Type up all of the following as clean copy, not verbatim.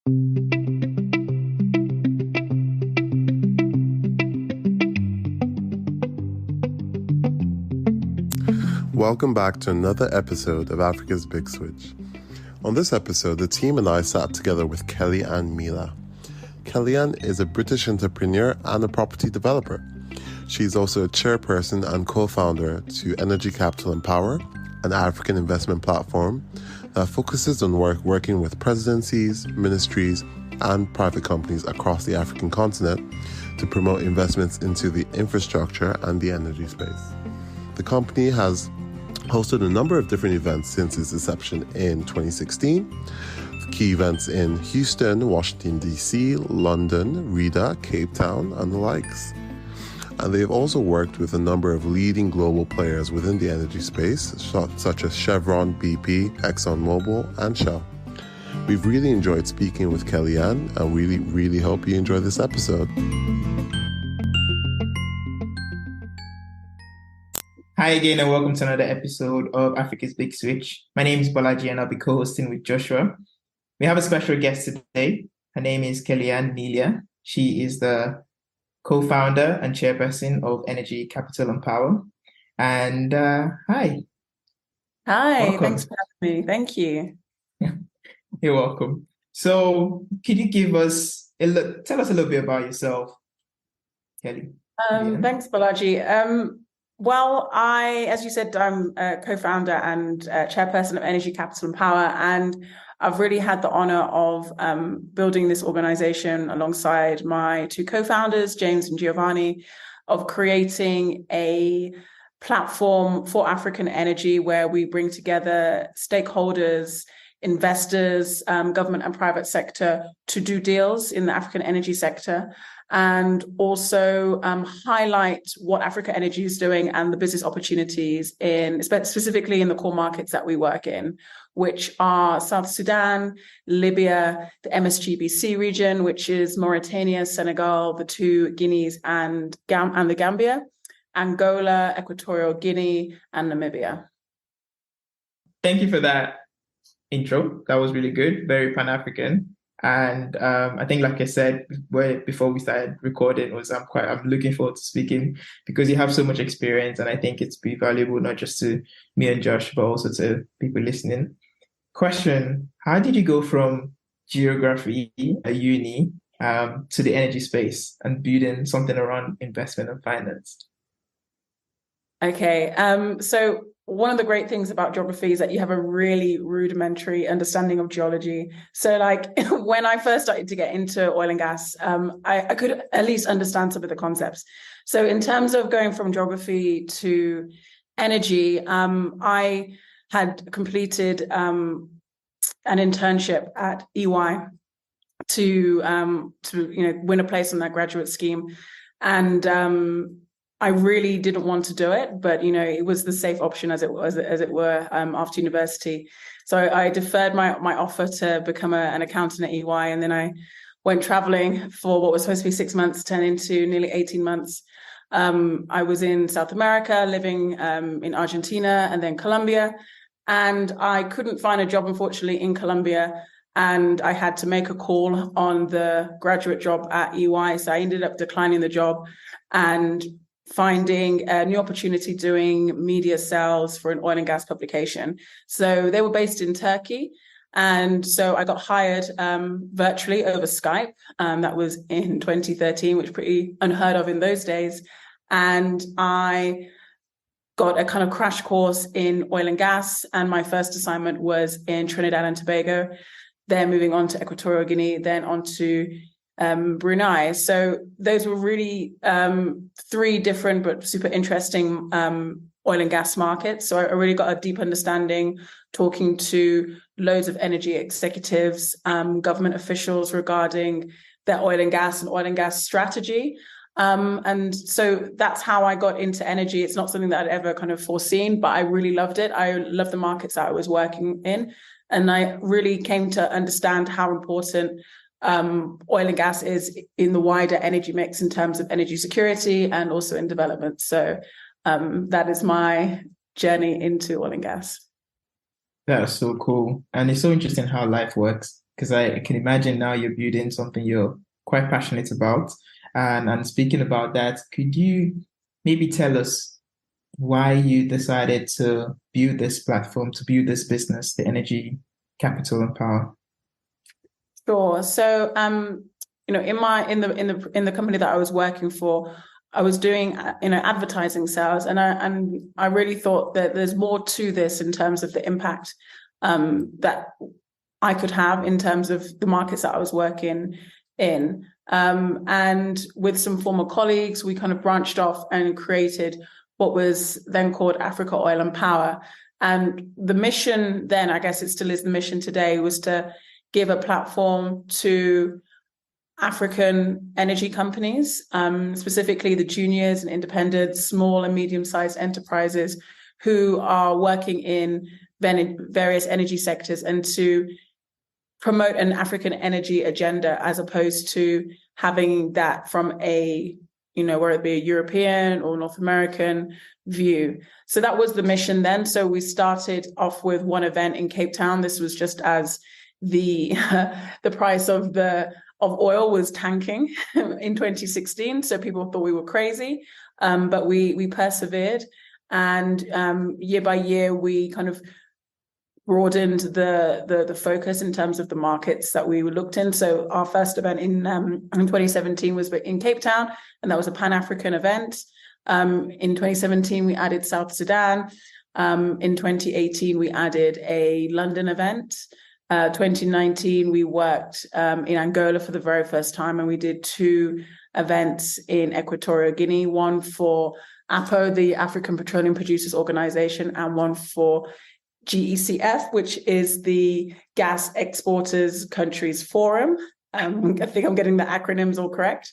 Welcome back to another episode of Africa's Big Switch. On this episode, the team and I sat together with Kelly-Ann Mealia. Kelly-Ann is a British entrepreneur and a property developer. She's also a chairperson and co-founder to Energy Capital and Power, an African investment platform that focuses on working with presidencies, ministries, and private companies across the African continent to promote investments into the infrastructure and the energy space. The company has hosted a number of different events since its inception in 2016. Key events in Houston, Washington, D.C., London, Riga, Cape Town, and the likes. And they've also worked with a number of leading global players within the energy space, such as Chevron, BP, ExxonMobil, and Shell. We've really enjoyed speaking with Kelly-Ann, and really hope you enjoy this episode. Hi again, and welcome to another episode of Africa's Big Switch. My name is Bolaji, and I'll be co-hosting with Joshua. We have a special guest today. Her name is Kelly-Ann Mealia. She is the co-founder and chairperson of Energy Capital and Power. And hi. Hi, Welcome. thanks for having me. Thank you. You're welcome. So, could you tell us a little bit about yourself, Kelly? Thanks, Bolaji. Well, as you said, I'm a co-founder and chairperson of Energy Capital and Power, and I've really had the honor of building this organization alongside my two co-founders, James and Giovanni, of creating a platform for African energy where we bring together stakeholders, investors, government and private sector to do deals in the African energy sector, and also highlight what Africa Energy is doing and the business opportunities specifically in the core markets that we work in, which are South Sudan, Libya, the MSGBC region, which is Mauritania, Senegal, the two Guineas and the Gambia, Angola, Equatorial Guinea, and Namibia. Thank you for that intro. That was really good, very Pan-African. And I think, like I said before we started recording, I'm looking forward to speaking because you have so much experience, and I think it's be valuable not just to me and Josh, but also to people listening. Question: how did you go from geography at uni to the energy space and building something around investment and finance? Okay, so one of the great things about geography is that you have a really rudimentary understanding of geology. So like when I first started to get into oil and gas, I could at least understand some of the concepts. So in terms of going from geography to energy, I had completed an internship at EY to win a place on that graduate scheme. And I really didn't want to do it, but it was the safe option as it were after university. So I deferred my offer to become an accountant at EY, and then I went traveling for what was supposed to be 6 months, turned into nearly 18 months. I was in South America, living in Argentina and then Colombia, and I couldn't find a job, unfortunately, in Colombia, and I had to make a call on the graduate job at EY. So I ended up declining the job and finding a new opportunity doing media sales for an oil and gas publication. So they were based in Turkey. And so I got hired virtually over Skype. That was in 2013, which was pretty unheard of in those days. And I got a kind of crash course in oil and gas. And my first assignment was in Trinidad and Tobago, then moving on to Equatorial Guinea, then on to Brunei. So those were really three different but super interesting oil and gas markets. So I really got a deep understanding talking to loads of energy executives, government officials regarding their oil and gas strategy. And so that's how I got into energy. It's not something that I'd ever kind of foreseen, but I really loved it. I loved the markets that I was working in. And I really came to understand how important oil and gas is in the wider energy mix in terms of energy security and also in development. So that is my journey into oil and gas. That's so cool. And it's so interesting how life works. because I can imagine now you're building something you're quite passionate about. And speaking about that, could you maybe tell us why you decided to build this platform, to build this business, the Energy Capital and Power? Sure. So, in the company that I was working for, I was doing, advertising sales, and I really thought that there's more to this in terms of the impact that I could have in terms of the markets that I was working in. And with some former colleagues, we kind of branched off and created what was then called Africa Oil and Power. And the mission then, I guess it still is the mission today, was to give a platform to African energy companies, specifically the juniors and independent, small and medium-sized enterprises who are working in various energy sectors, and to promote an African energy agenda as opposed to having that from a, whether it be a European or North American view. So that was the mission then. So we started off with one event in Cape Town. This was just as the price of oil was tanking in 2016. So people thought we were crazy, but we persevered. And year by year, we kind of broadened the focus in terms of the markets that we looked in. So our first event in 2017 was in Cape Town, and that was a Pan-African event. In 2017, we added South Sudan. In 2018, we added a London event. 2019, we worked in Angola for the very first time, and we did 2 events in Equatorial Guinea, one for APO, the African Petroleum Producers Organization, and one for GECF, which is the Gas Exporters Countries Forum. I think I'm getting the acronyms all correct.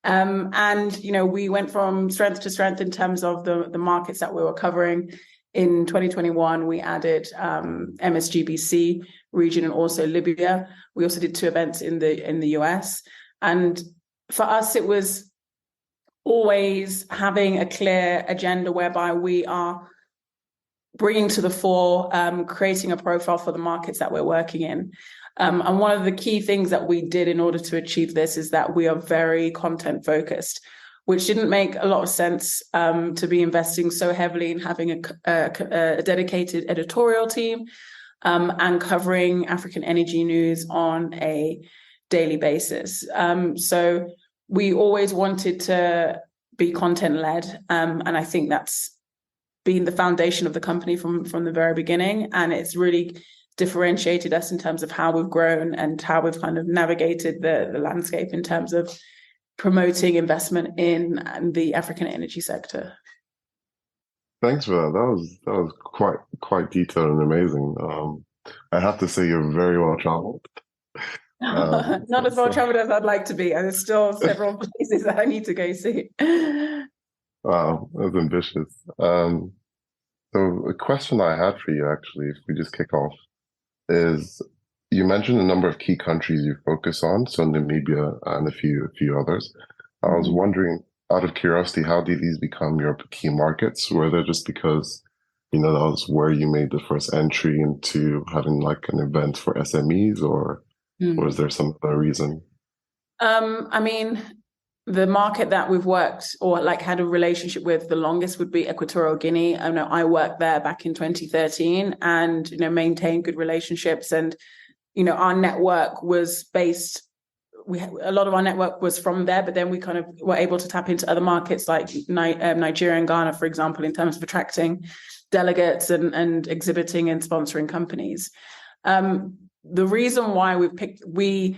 And, we went from strength to strength in terms of the markets that we were covering. In 2021, we added MSGBC region and also Libya. We also did 2 events in the US. And for us, it was always having a clear agenda whereby we are bringing to the fore, creating a profile for the markets that we're working in. And one of the key things that we did in order to achieve this is that we are very content focused, which didn't make a lot of sense to be investing so heavily in having a dedicated editorial team and covering African energy news on a daily basis. So we always wanted to be content led. And I think that's been the foundation of the company from the very beginning. And it's really differentiated us in terms of how we've grown and how we've kind of navigated the landscape in terms of promoting investment in the African energy sector. Thanks for that. That was quite detailed and amazing. I have to say you're very well traveled. Not as well traveled as I'd like to be. There's still several places that I need to go see. Wow, that's ambitious. So a question I had for you, actually, if we just kick off, is you mentioned a number of key countries you focus on, so Namibia and a few others. I was wondering, out of curiosity, how did these become your key markets? Were they just because, that was where you made the first entry into having like an event for SMEs, or was there some other reason? I mean, the market that we've worked or like had a relationship with the longest would be Equatorial Guinea. I know I worked there back in 2013 and, maintained good relationships. And, our network was based, a lot of our network was from there, but then we kind of were able to tap into other markets like Nigeria and Ghana, for example, in terms of attracting delegates and exhibiting and sponsoring companies. The reason why we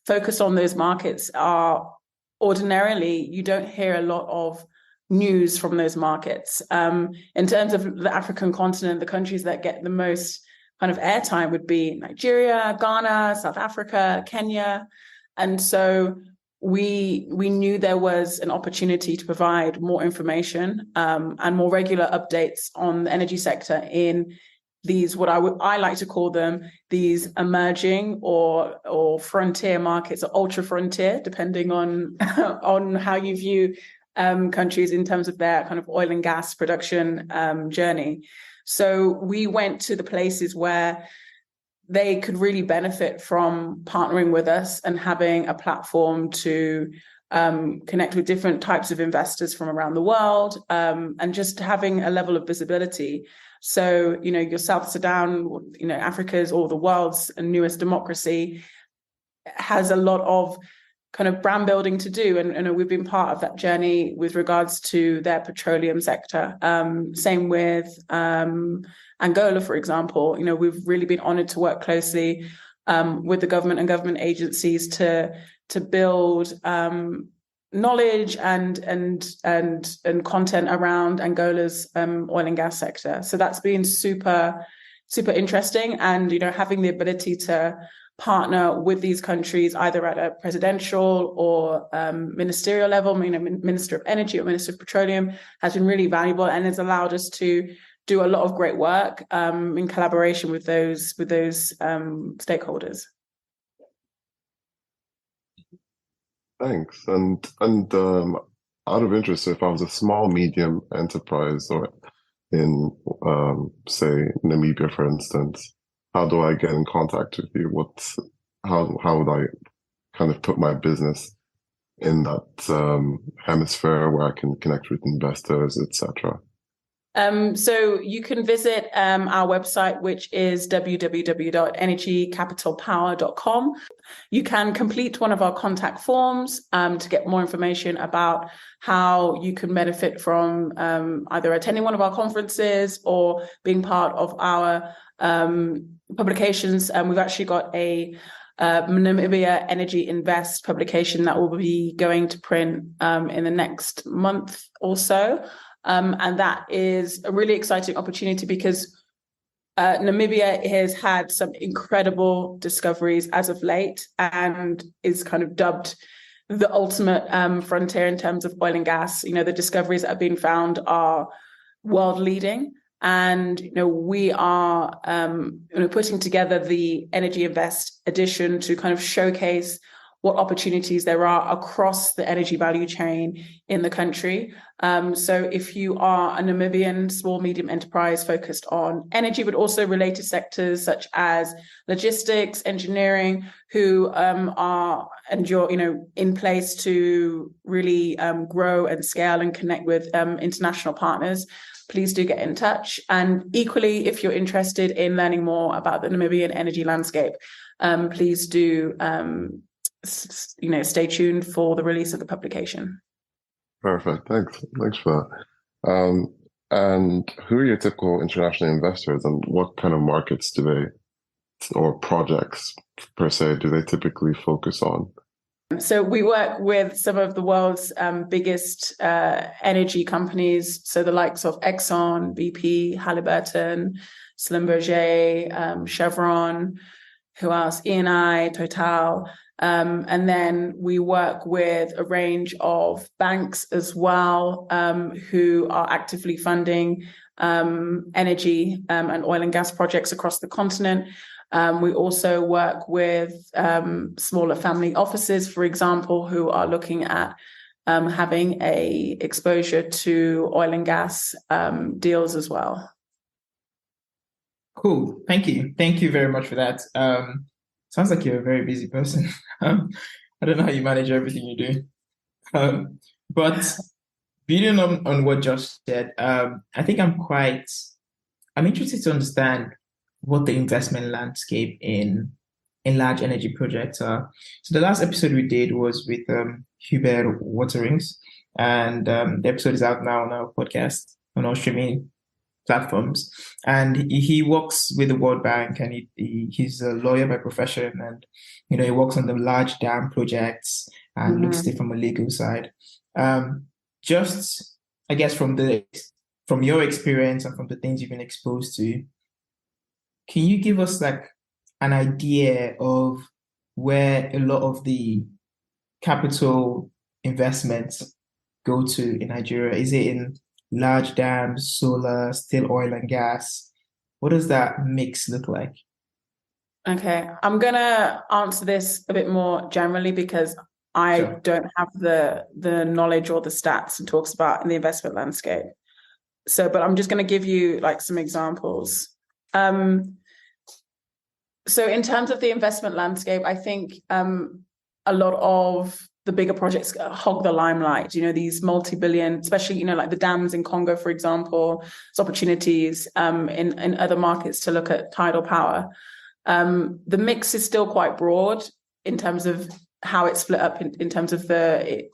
focused on those markets are, ordinarily, you don't hear a lot of news from those markets. In terms of the African continent, the countries that get the most kind of airtime would be Nigeria, Ghana, South Africa, Kenya. And so we knew there was an opportunity to provide more information and more regular updates on the energy sector in these, what I like to call them, these emerging or frontier markets, or ultra frontier, depending on how you view countries in terms of their kind of oil and gas production journey. So we went to the places where they could really benefit from partnering with us and having a platform to connect with different types of investors from around the world, and just having a level of visibility. So, your South Sudan, Africa's or the world's newest democracy, has a lot of kind of brand building to do. And we've been part of that journey with regards to their petroleum sector. Same with Angola, for example. We've really been honored to work closely with the government and government agencies to build knowledge and content around Angola's oil and gas sector. So that's been super, super interesting. And, having the ability to partner with these countries, either at a presidential or ministerial level, Minister of Energy or Minister of Petroleum, has been really valuable and has allowed us to do a lot of great work in collaboration with those stakeholders. Thanks. And out of interest, if I was a small medium enterprise or in say Namibia, for instance, how do I get in contact with you? How would I kind of put my business in that hemisphere where I can connect with investors, etc.? So you can visit our website, which is www.energycapitalpower.com. You can complete one of our contact forms to get more information about how you can benefit from either attending one of our conferences or being part of our publications. We've actually got a Namibia Energy Invest publication that will be going to print in the next month or so. And that is a really exciting opportunity because Namibia has had some incredible discoveries as of late and is kind of dubbed the ultimate frontier in terms of oil and gas. The discoveries that have been found are world leading. And, we are putting together the Energy Invest edition to kind of showcase what opportunities there are across the energy value chain in the country. So if you are a Namibian small, medium enterprise focused on energy, but also related sectors such as logistics, engineering, who are in place to really grow and scale and connect with international partners, please do get in touch. And equally, if you're interested in learning more about the Namibian energy landscape, please do stay tuned for the release of the publication. Perfect. Thanks for that. And who are your typical international investors, and what kind of markets or projects per se, do they typically focus on? So we work with some of the world's biggest energy companies, so the likes of Exxon, BP, Halliburton, Schlumberger, Chevron, who else? Eni, Total. And then we work with a range of banks as well, who are actively funding energy and oil and gas projects across the continent. We also work with smaller family offices, for example, who are looking at having a exposure to oil and gas deals as well. Cool. Thank you. Thank you very much for that. Sounds like you're a very busy person. I don't know how you manage everything you do. But building on what Josh said, I think I'm interested to understand what the investment landscape in large energy projects are. So the last episode we did was with Hubert Waterings, and the episode is out now on our podcast, on our streaming platforms. And he works with the World Bank, and he's a lawyer by profession, and he works on the large dam projects and looks at it from a legal side. Just, I guess, from your experience and from the things you've been exposed to, can you give us like an idea of where a lot of the capital investments go to in Nigeria? Is it in large dams, solar, still oil and gas? What does that mix look like? Okay, I'm going to answer this a bit more generally because I don't have the knowledge or the stats and talks about in the investment landscape. So, but I'm just going to give you like some examples. So in terms of the investment landscape, I think a lot of the bigger projects hog the limelight, these multi-billion, especially, like the dams in Congo, for example, there's opportunities in other markets to look at tidal power. The mix is still quite broad in terms of how it's split up in terms of the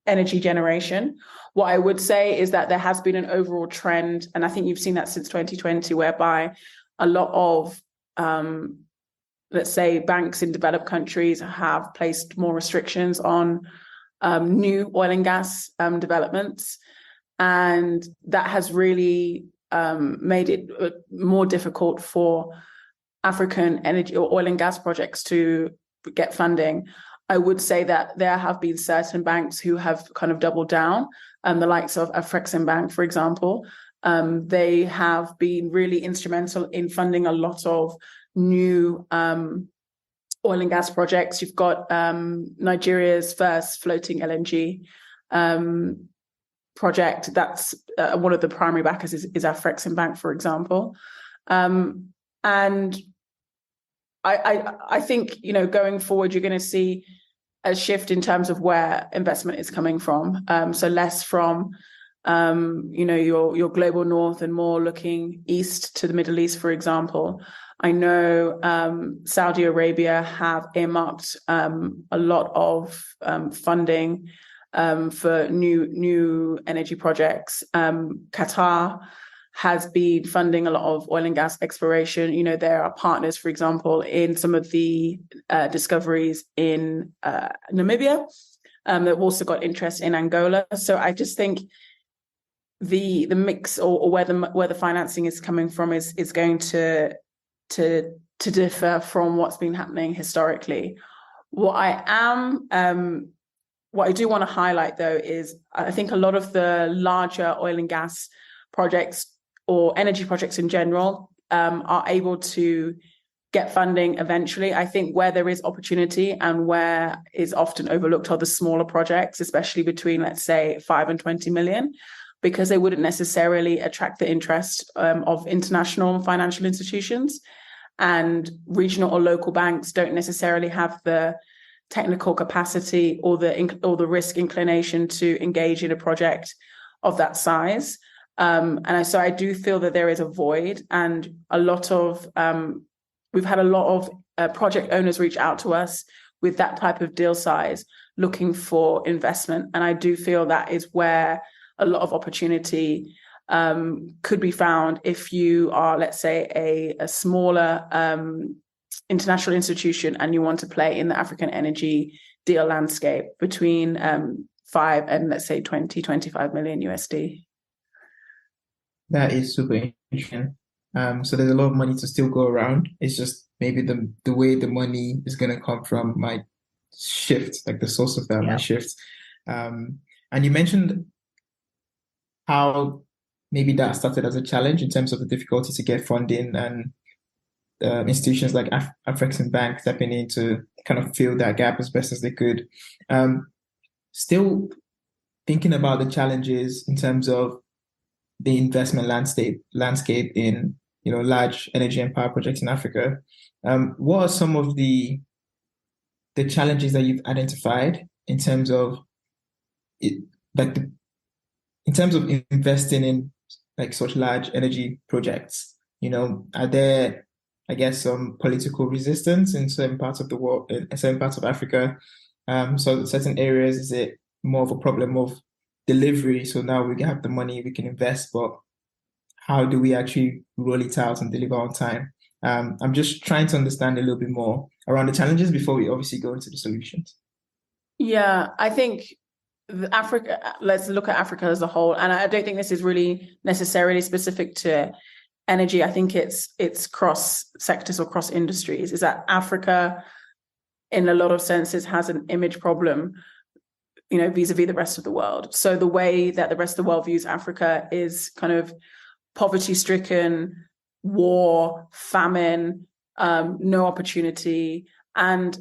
energy generation. What I would say is that there has been an overall trend, and I think you've seen that since 2020, whereby a lot of, let's say, banks in developed countries have placed more restrictions on new oil and gas developments. And that has really made it more difficult for African energy or oil and gas projects to get funding. I would say that there have been certain banks who have kind of doubled down, the likes of Afreximbank, for example. They have been really instrumental in funding a lot of new oil and gas projects. You've got Nigeria's first floating LNG project. That's one of the primary backers is Afreximbank, for example. And I think, going forward, you're going to see a shift in terms of where investment is coming from. So less from, your global north and more looking east to the Middle East, for example. I know Saudi Arabia have earmarked a lot of funding for new energy projects. Qatar has been funding a lot of oil and gas exploration. There are partners, for example, in some of the discoveries in Namibia. They've also got interest in Angola. So I just think the mix or where the financing is coming from is going to differ from what's been happening historically. What I do want to highlight, though, is I think a lot of the larger oil and gas projects or energy projects in general are able to get funding eventually. I think where there is opportunity and where is often overlooked are the smaller projects, especially between, let's say, 5 and 20 million, because they wouldn't necessarily attract the interest of international financial institutions, and regional or local banks don't necessarily have the technical capacity or the risk inclination to engage in a project of that size. And so I do feel that there is a void, and we've had a lot of project owners reach out to us with that type of deal size, looking for investment. And I do feel that is where a lot of opportunity could be found if you are, let's say, a smaller international institution and you want to play in the African energy deal landscape between 5 and, let's say, 20-25 million USD. That is super interesting. So there's a lot of money to still go around. It's just maybe the way the money is going to come from might shift, like the source of that might shift. And you mentioned how maybe that started as a challenge in terms of the difficulty to get funding, and institutions like Afreximbank stepping in to kind of fill that gap as best as they could. Still thinking about the challenges in terms of the investment landscape in large energy and power projects in Africa. What are some of the challenges that you've identified in terms of it, in terms of investing in like such large energy projects? Are there, I guess, some political resistance in certain parts of the world, in certain parts of Africa? So certain areas, is it more of a problem of delivery? So now we have the money, we can invest, but how do we actually roll it out and deliver on time? I'm just trying to understand a little bit more around the challenges before we obviously go into the solutions. Yeah, I think let's look at Africa as a whole. And I don't think this is really necessarily specific to energy. I think it's cross sectors or cross industries, is that Africa, in a lot of senses, has an image problem, vis-a-vis the rest of the world. So the way that the rest of the world views Africa is kind of poverty-stricken, war, famine, no opportunity. And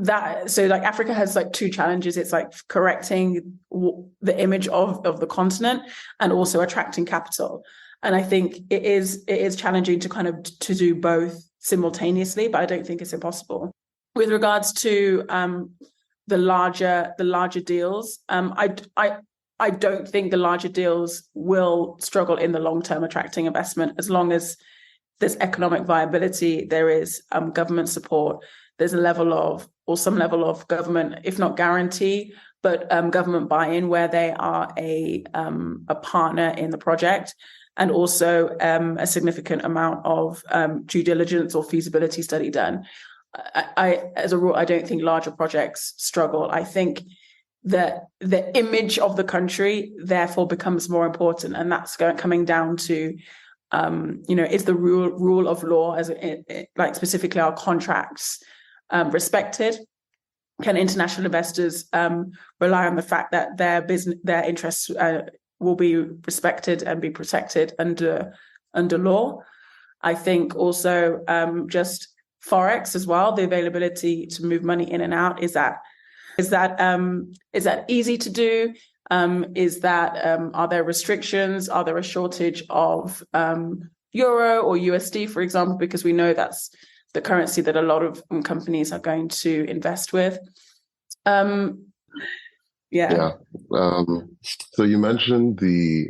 Africa has like two challenges. It's like correcting the image of the continent and also attracting capital. And I think it is challenging to kind of to do both simultaneously, but I don't think it's impossible. With regards to the larger deals, I don't think the larger deals will struggle in the long term attracting investment, as long as there's economic viability, there is government support, there's some level of government, if not guarantee, but government buy-in where they are a partner in the project, and also a significant amount of due diligence or feasibility study done. As a rule, I don't think larger projects struggle. I think that the image of the country therefore becomes more important, and that's coming down to is the rule of law, as like specifically our contracts, respected? Can international investors rely on the fact that their interests will be respected and be protected under law? I think also just Forex as well, the availability to move money in and out, is that easy to do? Are there restrictions? Are there a shortage of euro or USD, for example, because we know that's the currency that a lot of companies are going to invest with. So you mentioned the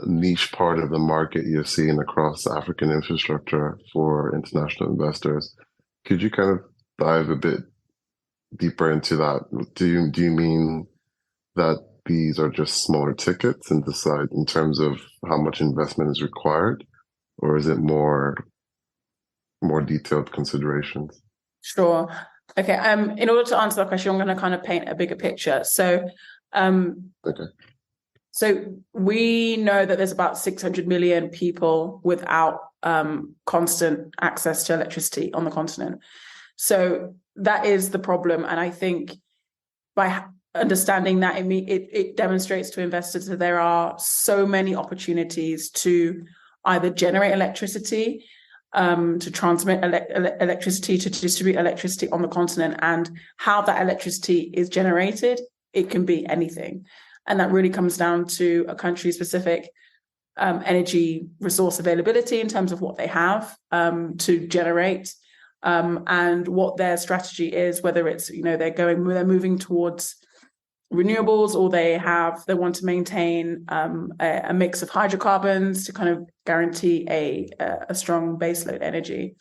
niche part of the market you're seeing across African infrastructure for international investors. Could you kind of dive a bit deeper into that? Do you mean that these are just smaller tickets and decide in terms of how much investment is required, or is it more detailed considerations? Sure. Okay. In order to answer that question, I'm going to kind of paint a bigger picture. So, So we know that there's about 600 million people without constant access to electricity on the continent. So that is the problem. And I think by understanding that, it demonstrates to investors that there are so many opportunities to either generate electricity, to transmit electricity, to distribute electricity on the continent, and how that electricity is generated. It can be anything. And that really comes down to a country-specific energy resource availability in terms of what they have to generate, and what their strategy is, whether it's, they're moving towards renewables, or they want to maintain a mix of hydrocarbons to kind of guarantee a strong baseload energy.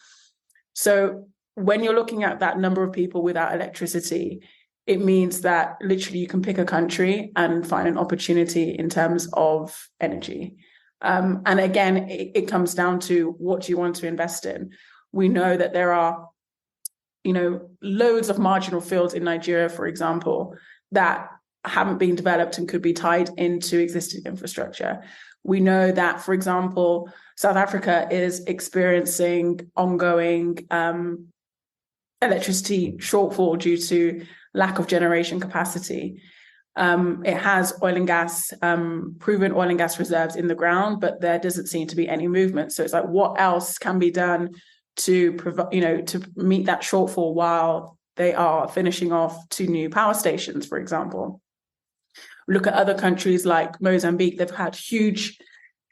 So when you're looking at that number of people without electricity, it means that literally you can pick a country and find an opportunity in terms of energy. And again, it comes down to what do you want to invest in? We know that there are, loads of marginal fields in Nigeria, for example, that haven't been developed and could be tied into existing infrastructure. We know that, for example, South Africa is experiencing ongoing electricity shortfall due to lack of generation capacity. It has oil and gas, proven oil and gas reserves in the ground, but there doesn't seem to be any movement. So it's like, what else can be done to provide, to meet that shortfall while they are finishing off 2 new power stations, for example? Look at other countries like Mozambique. They've had huge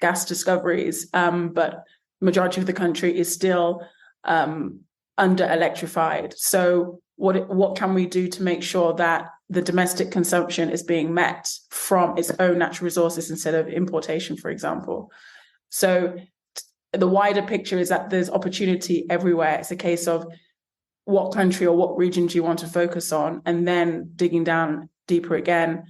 gas discoveries, but the majority of the country is still under electrified. So what can we do to make sure that the domestic consumption is being met from its own natural resources instead of importation, for example? So the wider picture is that there's opportunity everywhere. It's a case of what country or what region do you want to focus on, and then digging down deeper again.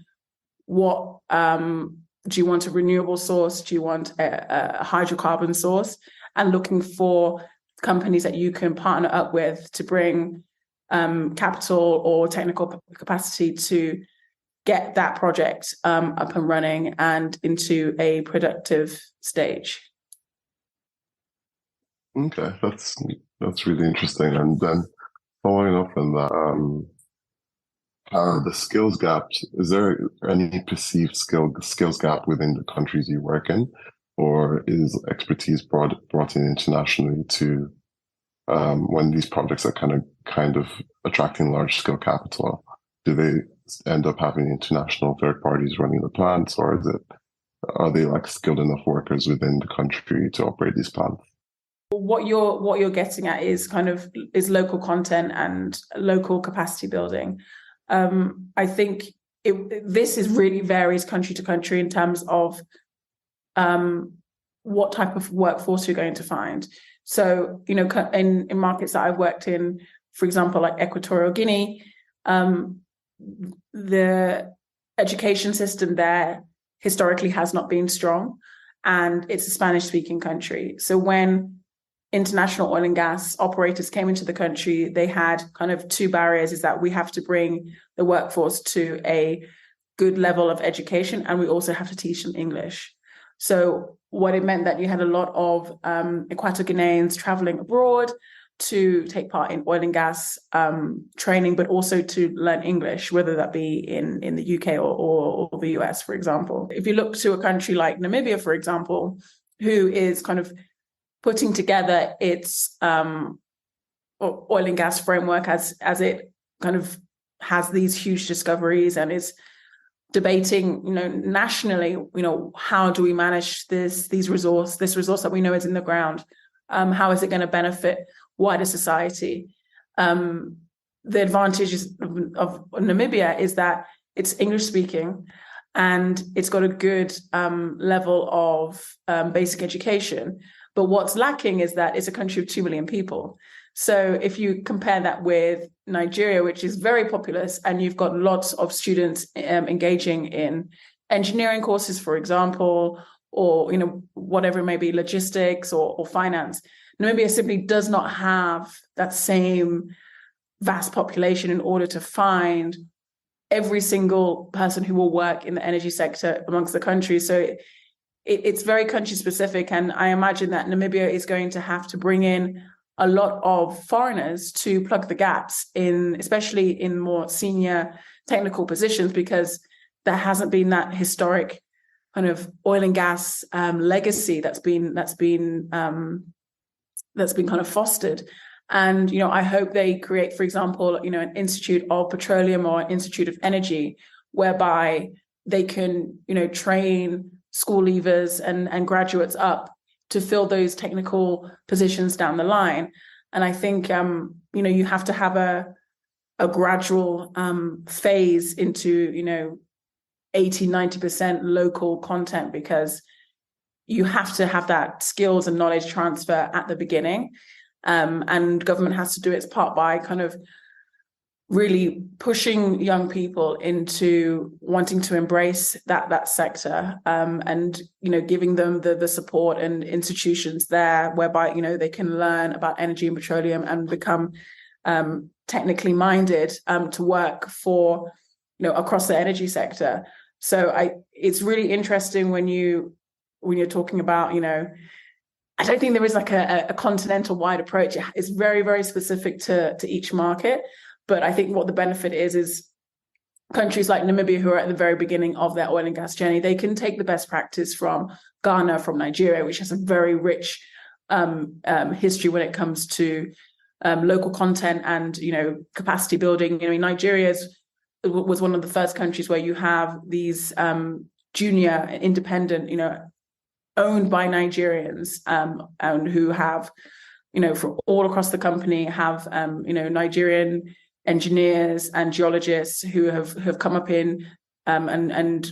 What do you want? A renewable source? Do you want a hydrocarbon source? And looking for companies that you can partner up with to bring capital or technical capacity to get that project up and running and into a productive stage. Okay, that's really interesting. And then following up on that, the skills gaps, is there any perceived skills gap within the countries you work in, or is expertise brought in internationally to when these projects are kind of attracting large scale capital? Do they end up having international third parties running the plants, or is it Are they like skilled enough workers within the country to operate these plants? What you're getting at is local content and local capacity building. I think this is really varies country to country in terms of what type of workforce you're going to find. So, in markets that I've worked in, for example, like Equatorial Guinea, the education system there historically has not been strong, and it's a Spanish-speaking country. So when international oil and gas operators came into the country, they had kind of two barriers: is that we have to bring the workforce to a good level of education, and we also have to teach them English. So what it meant that you had a lot of Equatorial Guineans traveling abroad to take part in oil and gas training, but also to learn English, whether that be in the UK or the US, for example. If you look to a country like Namibia, for example, who is kind of putting together its oil and gas framework as it kind of has these huge discoveries and is debating, nationally, how do we manage this resource that we know is in the ground? How is it going to benefit wider society? The advantages of Namibia is that it's English speaking and it's got a good level of basic education. But what's lacking is that it's a country of 2 million people. So if you compare that with Nigeria, which is very populous, and you've got lots of students engaging in engineering courses, for example, or whatever it may be, logistics or finance, Namibia simply does not have that same vast population in order to find every single person who will work in the energy sector amongst the country. So it's very country specific, and I imagine that Namibia is going to have to bring in a lot of foreigners to plug the gaps especially in more senior technical positions, because there hasn't been that historic kind of oil and gas legacy that's been kind of fostered. And I hope they create, for example, an Institute of Petroleum or an Institute of Energy, whereby they can train school leavers and graduates up to fill those technical positions down the line. And I think, you have to have a gradual phase into, 80, 90% local content, because you have to have that skills and knowledge transfer at the beginning. And government has to do its part by kind of really pushing young people into wanting to embrace that sector, and giving them the support and institutions there whereby they can learn about energy and petroleum and become technically minded to work for across the energy sector. So it's really interesting when you're talking about I don't think there is like a continental wide approach. It's very, very specific to each market. But I think what the benefit is countries like Namibia, who are at the very beginning of their oil and gas journey, they can take the best practice from Ghana, from Nigeria, which has a very rich history when it comes to local content and capacity building. Nigeria was one of the first countries where you have these junior independent, owned by Nigerians, and who have from all across the company have Nigerian engineers and geologists who have come up in and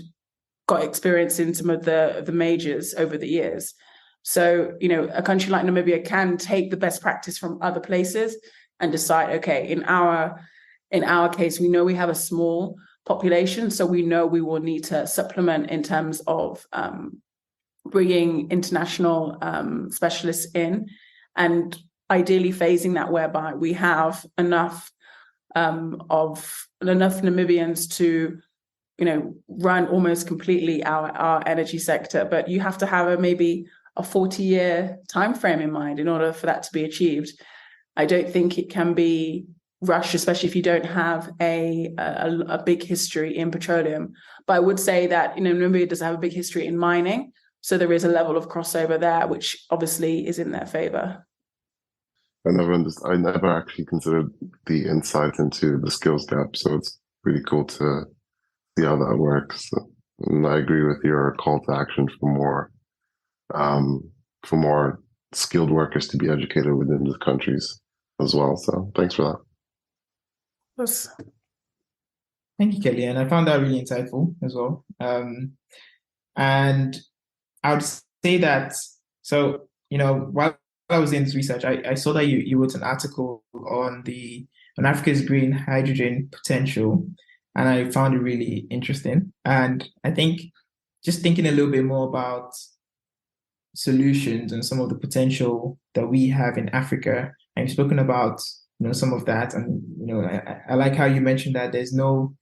got experience in some of the majors over the years. So a country like Namibia can take the best practice from other places and decide, okay, in our case, we know we have a small population, so we know we will need to supplement in terms of bringing international specialists in, and ideally phasing that whereby we have enough Namibians to run almost completely our energy sector. But you have to have maybe a 40-year time frame in mind in order for that to be achieved. I don't think it can be rushed, especially if you don't have a big history in petroleum. But I would say that Namibia does have a big history in mining, so there is a level of crossover there, which obviously is in their favor. I never actually considered the insight into the skills gap, so it's pretty cool to see how that works. And I agree with your call to action um, for more skilled workers to be educated within the countries as well. So thanks for that. Yes. Thank you, Kelly. And I found that really insightful as well. And I would say that, so, while I was in this research, I saw that you wrote an article on Africa's green hydrogen potential, and I found it really interesting. And I think just thinking a little bit more about solutions and some of the potential that we have in Africa, and you've spoken about, some of that. And, I like how you mentioned that there's no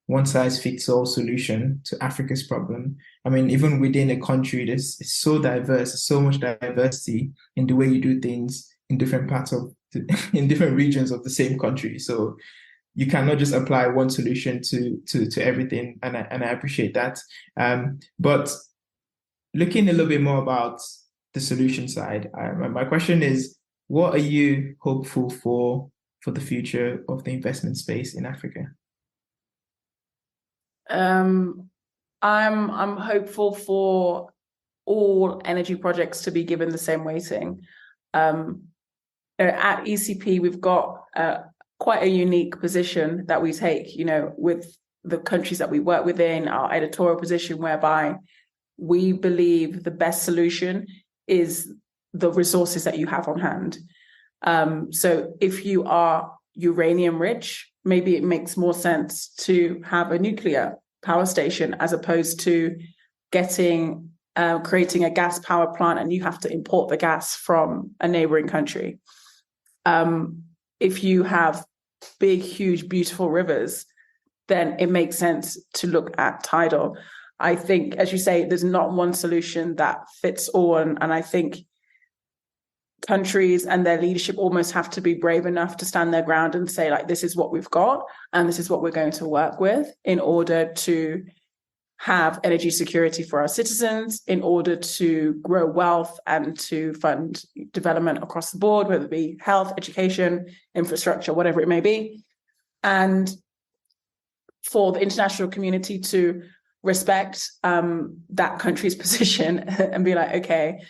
one size fits all solution to Africa's problem. I mean, even within a country, it's so diverse, there's so much diversity in the way you do things in different in different regions of the same country. So you cannot just apply one solution to everything, and I appreciate that. But looking a little bit more about the solution side, my question is, what are you hopeful for the future of the investment space in Africa? I'm hopeful for all energy projects to be given the same weighting. At ECP, we've got quite a unique position that we take, with the countries that we work within, our editorial position, whereby we believe the best solution is the resources that you have on hand. So if you are uranium rich, maybe it makes more sense to have a nuclear power station as opposed to creating a gas power plant and you have to import the gas from a neighboring country. If you have big, huge, beautiful rivers, then it makes sense to look at tidal. I think, as you say, there's not one solution that fits all. And I think countries and their leadership almost have to be brave enough to stand their ground and say, like, this is what we've got and this is what we're going to work with in order to have energy security for our citizens, in order to grow wealth and to fund development across the board, whether it be health, education, infrastructure, whatever it may be. And for the international community to respect that country's position and be like, okay,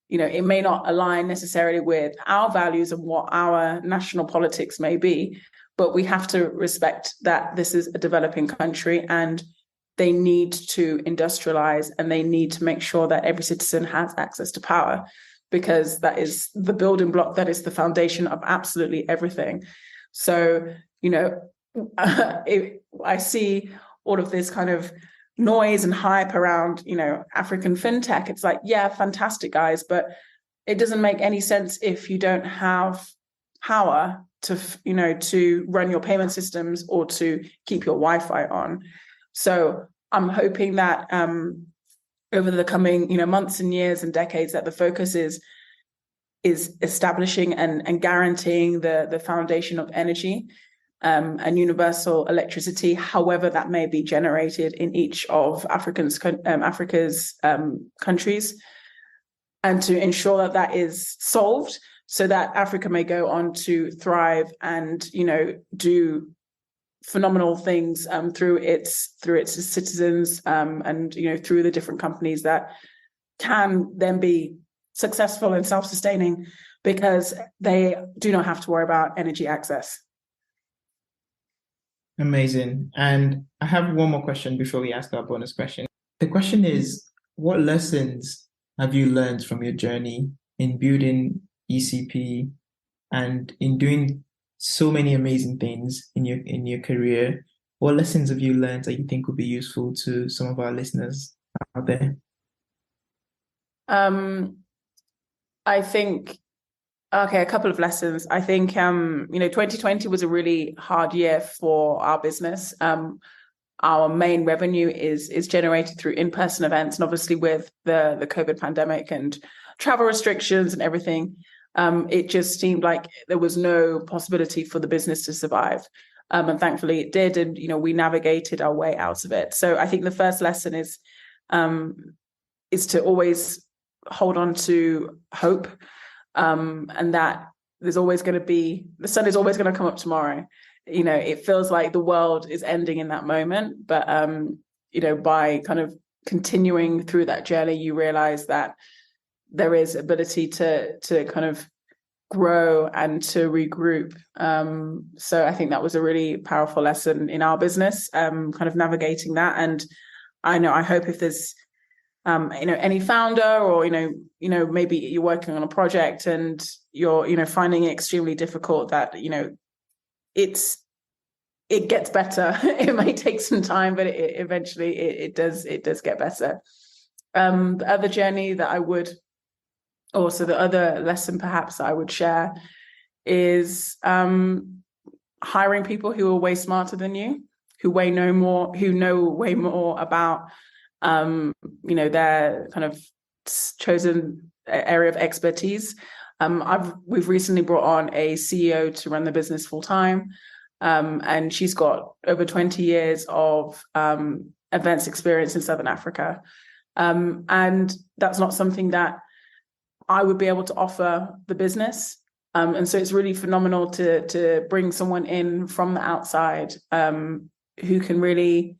it may not align necessarily with our values and what our national politics may be, but we have to respect that this is a developing country and they need to industrialize and they need to make sure that every citizen has access to power, because that is the building block, that is the foundation of absolutely everything. So, I see all of this kind of noise and hype around, African fintech. It's like, yeah, fantastic, guys, but it doesn't make any sense if you don't have power to run your payment systems or to keep your Wi-Fi on. So I'm hoping that over the coming, months and years and decades, that the focus is establishing and guaranteeing the foundation of energy and universal electricity, however that may be generated in each of Africa's countries, and to ensure that is solved so that Africa may go on to thrive and, do phenomenal things through its citizens and, through the different companies that can then be successful and self-sustaining because they do not have to worry about energy access. Amazing. And I have one more question before we ask our bonus question. The question is, what lessons have you learned from your journey in building ECP and in doing so many amazing things in your career? What lessons have you learned that you think would be useful to some of our listeners out there? I think, a couple of lessons. I think, 2020 was a really hard year for our business. Our main revenue is generated through in-person events, and obviously with the COVID pandemic and travel restrictions and everything, it just seemed like there was no possibility for the business to survive. And thankfully it did, and we navigated our way out of it. So I think the first lesson is to always hold on to hope, and that there's always going to be, the sun is always going to come up tomorrow. It feels like the world is ending in that moment, but by kind of continuing through that journey, you realize that there is ability to kind of grow and to regroup. So I think that was a really powerful lesson in our business, kind of navigating that. And I hope if there's any founder or maybe you're working on a project and you're finding it extremely difficult, that it gets better. It may take some time, but eventually it does get better. The other journey that I would also, the other lesson perhaps I would share is hiring people who are way smarter than you, who know way more about their kind of chosen area of expertise. We've recently brought on a CEO to run the business full time, and she's got over 20 years of events experience in Southern Africa, and that's not something that I would be able to offer the business. And so it's really phenomenal to bring someone in from the outside who can really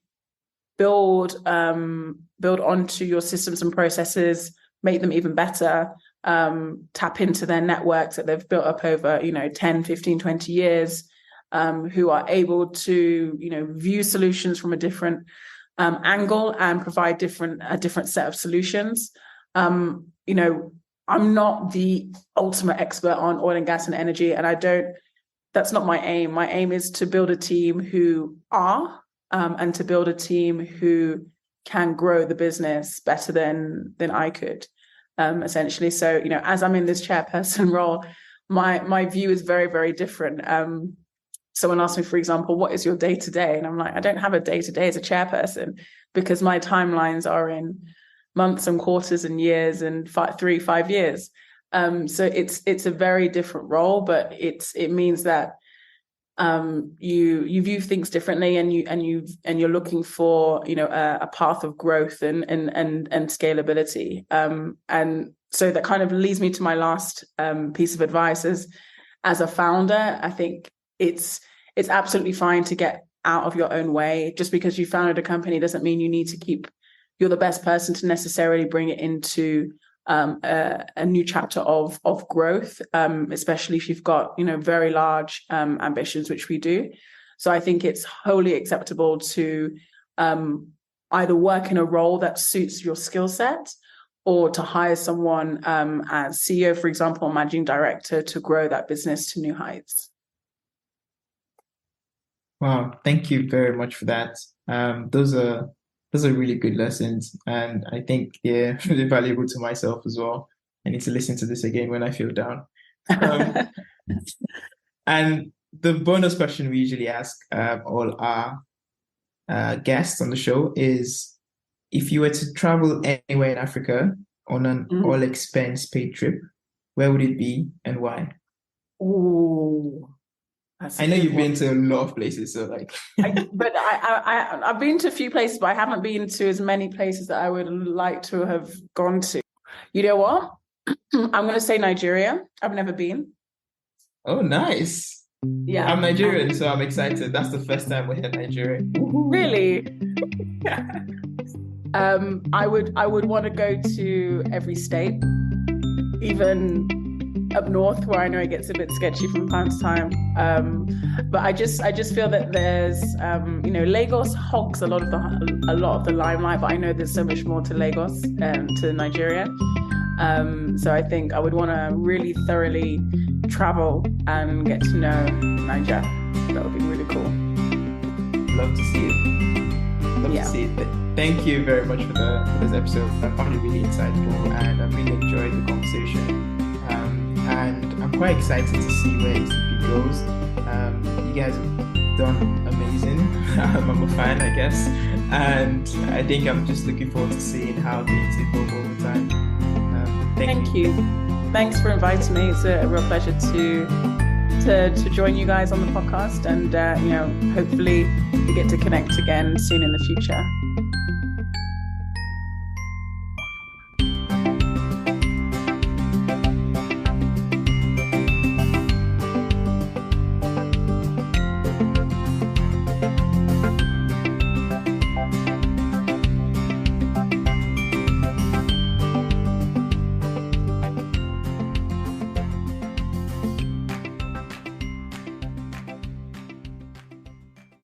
build onto your systems and processes, make them even better, tap into their networks that they've built up over 10, 15, 20 years, who are able to view solutions from a different angle and provide a different set of solutions. I'm not the ultimate expert on oil and gas and energy, and that's not my aim. My aim is to build a team who are, and to build a team who can grow the business better than I could, essentially. So, as I'm in this chairperson role, my view is very, very different. Someone asked me, for example, what is your day-to-day? And I'm like, I don't have a day-to-day as a chairperson, because my timelines are in months and quarters and years and 5 years. So it's a very different role, but it means that you view things differently, and you're looking for a path of growth and scalability. And so that kind of leads me to my last piece of advice as a founder. I think it's absolutely fine to get out of your own way. Just because you founded a company doesn't mean you're the best person to necessarily bring it into a new chapter of growth, especially if you've got very large ambitions, which we do. So I think it's wholly acceptable to either work in a role that suits your skill set, or to hire someone as CEO, for example, or managing director, to grow that business to new heights. Wow, thank you very much for that. Those are really good lessons, and I think they're really valuable to myself as well. I need to listen to this again when I feel down. And the bonus question we usually ask all our guests on the show is, if you were to travel anywhere in Africa on an all expense paid trip, where would it be and why? Ooh. I know you've been to a lot of places, so I've been to a few places, but I haven't been to as many places that I would like to have gone to. You know what? I'm going to say Nigeria. I've never been. Oh, nice. Yeah. I'm Nigerian, so I'm excited. That's the first time we're in Nigeria. Really? I would want to go to every state, even up north, where I know it gets a bit sketchy from time to time. But I just feel that there's Lagos hogs a lot of the limelight, but I know there's so much more to Lagos and to Nigeria. So I think I would want to really thoroughly travel and get to know Niger. That would be really cool. Love to see it. Love to see it. Thank you very much for this episode. I found it really insightful, and I really enjoyed the conversation. And I'm quite excited to see where ECP goes. You guys have done amazing. I'm a fan, I guess. And I think I'm just looking forward to seeing how things evolve over time. Thank you. Thanks for inviting me. It's a real pleasure to join you guys on the podcast. And, hopefully we get to connect again soon in the future.